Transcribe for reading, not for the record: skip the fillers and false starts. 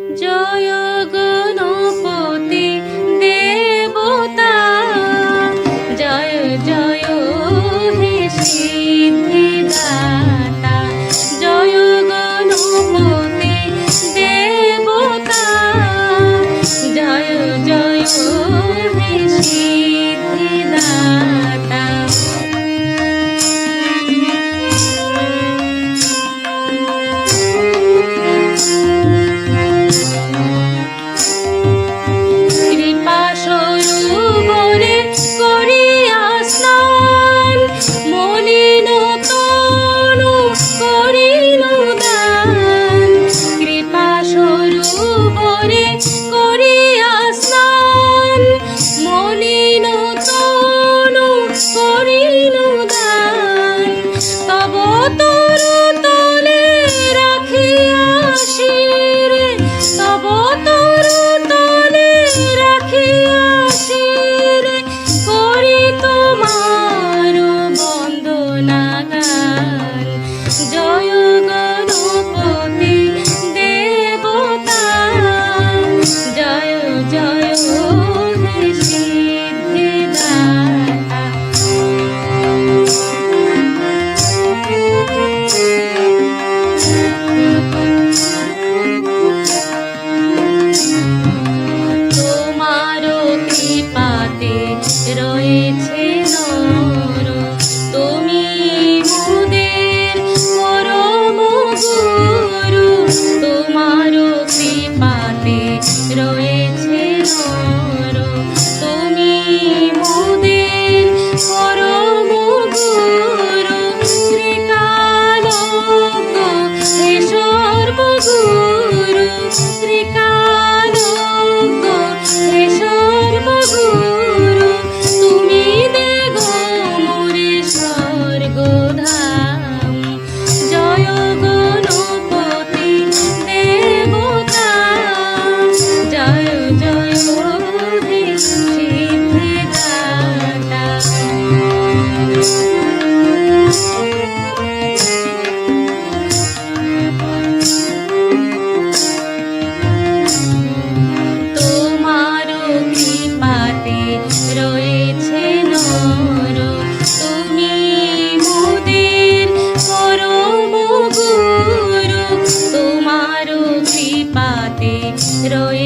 জয় গণপতি দেবতা, জয় জয় হে সিদ্ধিদাতা। জয় গণপতি দেবতা, জয় জয় হে সিদ্ধিদাতা। রয়েছে নর, তুমি মোদের পরম গুরু। তোমার কৃপাতে রয়েছে নর, তুমি মোদের পরম গুরু। শ্রীকালজ্ঞ হে সর্বগুরু, শ্রীকালজ্ঞ হে সর্বগুরু। তুমি দেগো মোরে স্বর্গধাম, জয় গণপতি দেবতা, জয় জয় হে সিদ্ধিদাতা। তোমার কৃপাতে রয়েছে নর, তুমি মোদের পরম গুরু। তোমার কৃপাতে রয়েছে